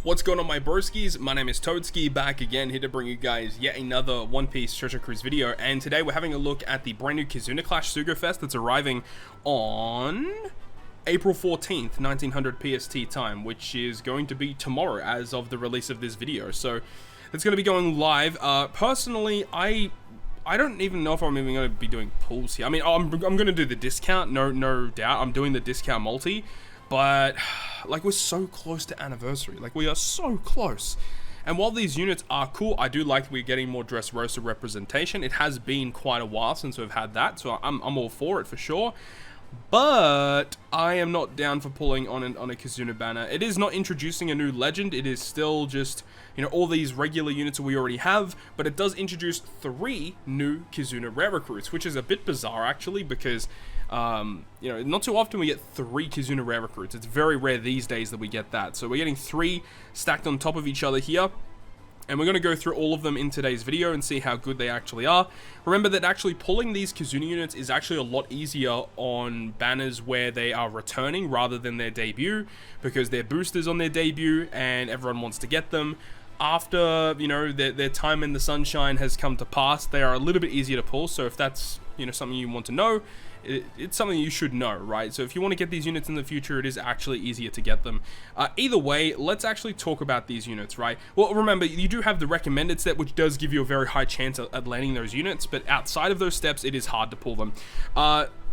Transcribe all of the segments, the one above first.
What's going on, my broskiis? My name is Toadskii, back again, here to bring you guys yet another One Piece Treasure Cruise video, and today we're having a look at the brand new Kizuna Clash Sugo-Fest that's arriving on April 14th, 1900 PST time, which is going to be tomorrow as of the release of this video. So it's going to be going live. Personally, I don't even know if I'm even going to be doing pulls here. I mean, I'm going to do the discount, no doubt. I'm doing the discount multi. But, like, we're so close to anniversary. Like, we are so close. And while these units are cool, I do like we're getting more Dressrosa representation. It has been quite a while since we've had that, so I'm all for it for sure. But I am not down for pulling on a Kizuna banner. It is not introducing a new legend. It is still just, you know, all these regular units that we already have. But it does introduce 3 new Kizuna rare recruits, which is a bit bizarre actually, because you know, not too often we get 3 Kizuna rare recruits. It's very rare these days that we get that. So we're getting 3 stacked on top of each other here. And we're going to go through all of them in today's video and see how good they actually are. Remember that actually pulling these Kizuna units is actually a lot easier on banners where they are returning rather than their debut, because they're boosters on their debut and everyone wants to get them. After, you know, their time in the sunshine has come to pass, they are a little bit easier to pull. So if that's, you know, something you want to know, it's something you should know, right? So if you want to get these units in the future, it is actually easier to get them. Either way, let's actually talk about these units, right? Well, remember, you do have the recommended step, which does give you a very high chance at landing those units, but outside of those steps, it is hard to pull them.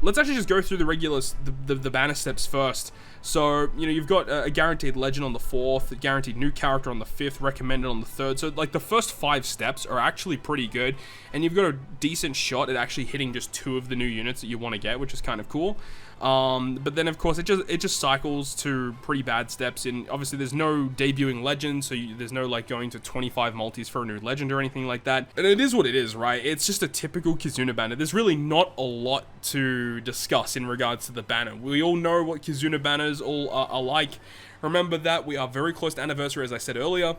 Let's actually just go through the regular, the banner steps first. So, you know, you've got a guaranteed legend on the 4th, a guaranteed new character on the 5th, recommended on the 3rd. So, like, the first 5 steps are actually pretty good, and you've got a decent shot at actually hitting just 2 of the new units that you want to get, which is kind of cool. But then, of course, it just cycles to pretty bad steps. And obviously, there's no debuting legend, so there's no, like, going to 25 multis for a new legend or anything like that. And it is what it is, right? It's just a typical Kizuna banner. There's really not a lot to discuss in regards to the banner. We all know what Kizuna banners all are like. Remember that we are very close to anniversary, as I said earlier.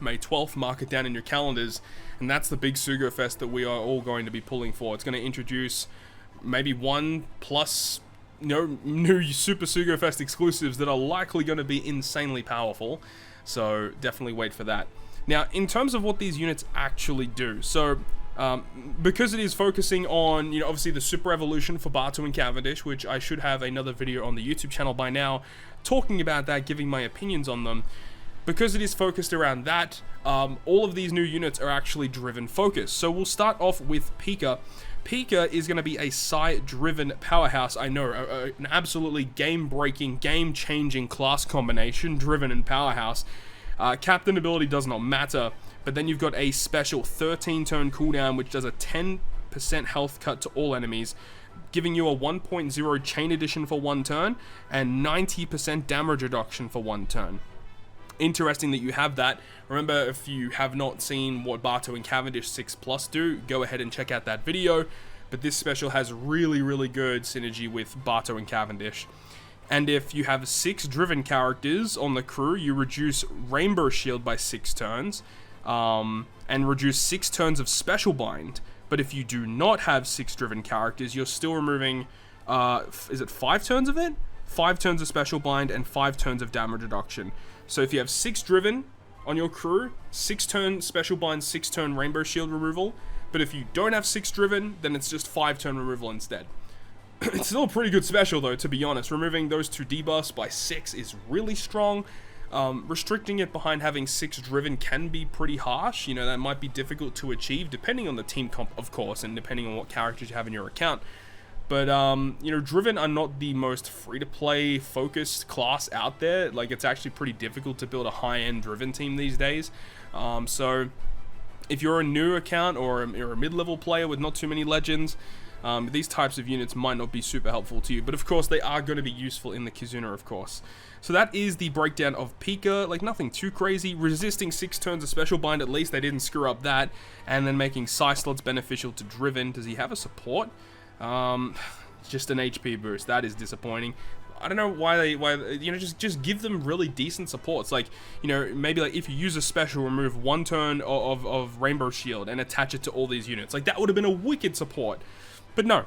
May 12th, mark it down in your calendars. And that's the big Sugo-Fest that we are all going to be pulling for. It's going to introduce maybe 1+ new Super Sugo-Fest exclusives that are likely going to be insanely powerful. So definitely wait for that. Now, in terms of what these units actually do, so because it is focusing on, you know, obviously the Super Evolution for Bato and Cavendish, which I should have another video on the YouTube channel by now talking about that, giving my opinions on them. Because it is focused around that, all of these new units are actually driven focused. So we'll start off with Pika. Pika is going to be a Psy-driven powerhouse. I know, an absolutely game-breaking, game-changing class combination, driven and powerhouse. Captain ability does not matter, but then you've got a special 13-turn cooldown, which does a 10% health cut to all enemies, giving you a 1.0 chain addition for 1 turn, and 90% damage reduction for 1 turn. Interesting that you have that. Remember, if you have not seen what Bato and Cavendish 6+ do, go ahead and check out that video. But this special has really good synergy with Bato and Cavendish. And if you have 6 driven characters on the crew, you reduce Rainbow Shield by 6 turns, and reduce 6 turns of Special Bind. But if you do not have 6 driven characters, you're still removing, is it 5 turns of it? 5 turns of Special Bind and 5 turns of damage reduction. So if you have 6 driven on your crew, 6 turn Special Bind, 6 turn Rainbow Shield removal. But if you don't have 6 driven, then it's just 5 turn removal instead. It's still a pretty good special though, to be honest. Removing those 2 debuffs by 6 is really strong. Restricting it behind having 6 driven can be pretty harsh. You know, that might be difficult to achieve, depending on the team comp, of course, and depending on what characters you have in your account. But, you know, driven are not the most free-to-play focused class out there. Like, it's actually pretty difficult to build a high-end driven team these days. So, if you're a new account or you're a mid-level player with not too many legends, these types of units might not be super helpful to you. But, of course, they are going to be useful in the Kizuna, of course. So that is the breakdown of Pika. Like, nothing too crazy. Resisting 6 turns of Special Bind, at least they didn't screw up that. And then making Psy slots beneficial to driven. Does he have a support? Just an HP boost. That is disappointing. I don't know why you know, just give them really decent supports. Like, you know, maybe like if you use a special, remove 1 turn of Rainbow Shield and attach it to all these units. Like, that would have been a wicked support. But no.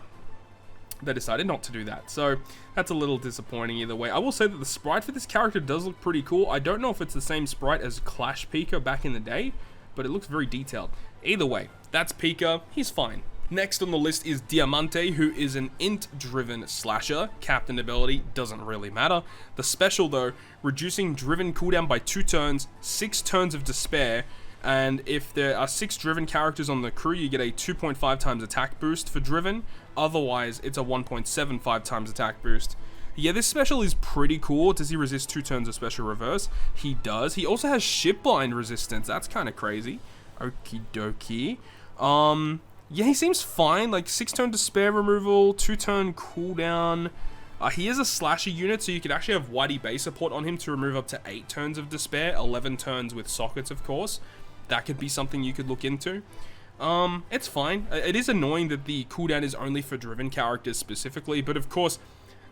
they decided not to do that. So that's a little disappointing either way. I will say that the sprite for this character does look pretty cool. I don't know if it's the same sprite as Clash Pika back in the day, but it looks very detailed. Either way, that's Pika. He's fine. Next on the list is Diamante, who is an int-driven slasher. Captain ability doesn't really matter. The special though, reducing driven cooldown by 2 turns, 6 turns of despair, and if there are 6 driven characters on the crew, you get a 2.5 times attack boost for driven. Otherwise, it's a 1.75 times attack boost. Yeah, this special is pretty cool. Does he resist 2 turns of special reverse? He does. He also has shipbind resistance. That's kind of crazy. Okie dokie. Yeah, he seems fine. Like 6 turn despair removal, 2 turn cooldown. He is a slasher unit, so you could actually have Whitey base support on him to remove up to 8 turns of despair, 11 turns with sockets, of course. That could be something you could look into. It's fine. It is annoying that the cooldown is only for driven characters specifically, but of course,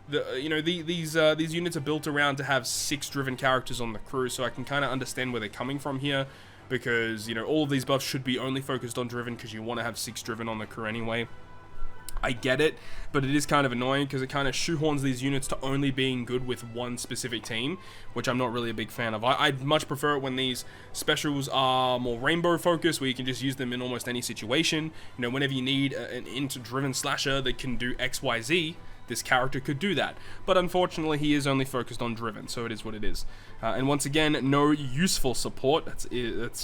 these units are built around to have 6 driven characters on the crew, so I can kind of understand where they're coming from here, because, you know, all of these buffs should be only focused on driven because you want to have 6 driven on the crew anyway. I get it, but it is kind of annoying because it kind of shoehorns these units to only being good with one specific team, which I'm not really a big fan of. I'd much prefer it when these specials are more rainbow focused, where you can just use them in almost any situation. You know, whenever you need an int-driven slasher that can do XYZ, this character could do that. But unfortunately, he is only focused on driven, so it is what it is. And once again, no useful support. That's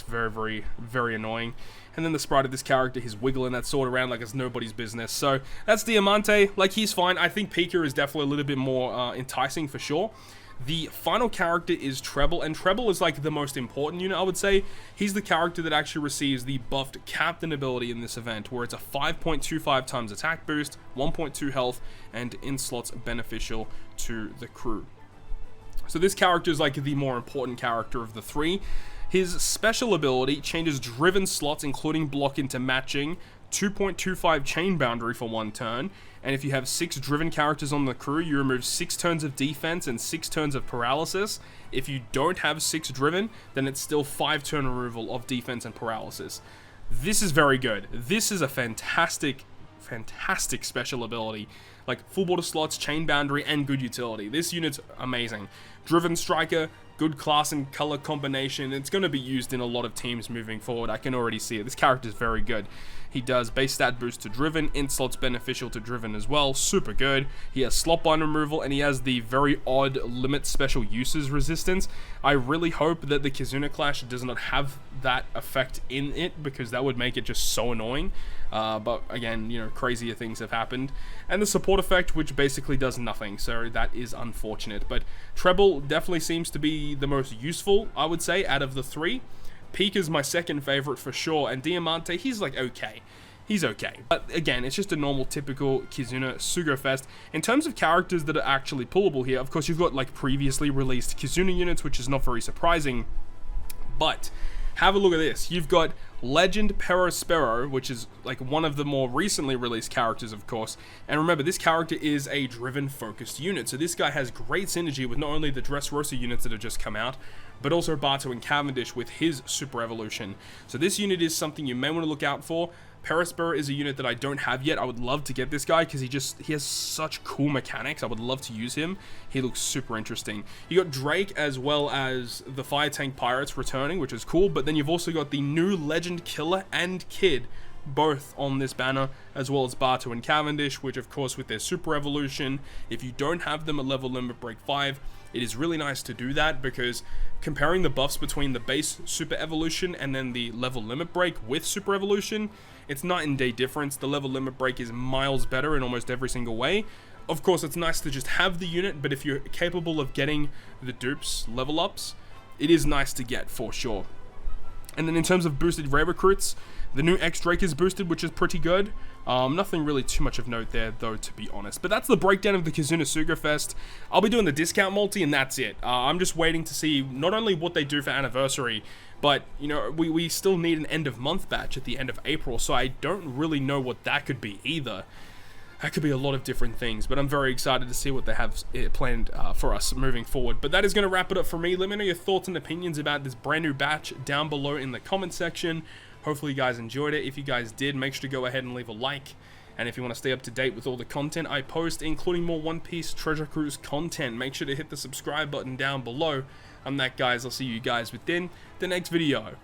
very, very, very annoying. And then the sprite of this character, he's wiggling that sword around like it's nobody's business. So that's Diamante. Like, he's fine. I think Pika is definitely a little bit more enticing for sure. The final character is Treble, and Treble is like the most important unit, I would say. He's the character that actually receives the buffed Captain ability in this event, where it's a 5.25 times attack boost, 1.2 health, and in slots beneficial to the crew. So this character is like the more important character of the 3. His special ability changes driven slots, including block, into matching, 2.25 chain boundary for 1 turn, and if you have 6 driven characters on the crew, you remove 6 turns of defense and 6 turns of paralysis. If you don't have 6 driven, then it's still 5 turn removal of defense and paralysis. This is very good. This is a fantastic special ability. Like, full border slots, chain boundary, and good utility. This unit's amazing. Driven striker, good class and color combination. It's going to be used in a lot of teams moving forward. I can already see it. This character is very good. He does base stat boost to driven, int slots beneficial to driven as well. Super good. He has slot bind removal, and he has the very odd limit special uses resistance. I really hope that the Kizuna Clash does not have that effect in it, because that would make it just so annoying. But again, you know, crazier things have happened. And the support effect, which basically does nothing, so that is unfortunate. But Treble definitely seems to be the most useful, I would say, out of the 3. Peak is my second favorite for sure, and Diamante, he's like okay. He's okay. But again, it's just a normal, typical Kizuna Sugo-Fest. In terms of characters that are actually pullable here, of course, you've got like previously released Kizuna units, which is not very surprising. But have a look at this. You've got Legend Perospero, which is like one of the more recently released characters, of course. And remember, this character is a driven focused unit. So this guy has great synergy with not only the Dressrosa units that have just come out, but also Barto and Cavendish with his Super Evolution. So this unit is something you may want to look out for. Perospero is a unit that I don't have yet. I would love to get this guy because he has such cool mechanics. I would love to use him. He looks super interesting. You got Drake as well as the Fire Tank Pirates returning, which is cool. But then you've also got the new Legend Killer and Kid, both on this banner, as well as Barto and Cavendish, which of course with their Super Evolution, if you don't have them at level limit break 5, it is really nice to do that, because comparing the buffs between the base Super Evolution and then the level limit break with Super Evolution, it's night and day difference. The level limit break is miles better in almost every single way. Of course, it's nice to just have the unit, but if you're capable of getting the dupes level ups, it is nice to get for sure. And then in terms of boosted rare recruits, the new X-Drake is boosted, which is pretty good. Nothing really too much of note there, though, to be honest. But that's the breakdown of the Kizuna Sugo-Fest. I'll be doing the discount multi, and that's it. I'm just waiting to see not only what they do for Anniversary, but, you know, we still need an end-of-month batch at the end of April, so I don't really know what that could be either. That could be a lot of different things, but I'm very excited to see what they have planned for us moving forward. But that is going to wrap it up for me. Let me know your thoughts and opinions about this brand new batch down below in the comment section. Hopefully you guys enjoyed it. If you guys did, make sure to go ahead and leave a like. And if you want to stay up to date with all the content I post, including more One Piece Treasure Cruise content, make sure to hit the subscribe button down below. I'm that, guys. I'll see you guys within the next video.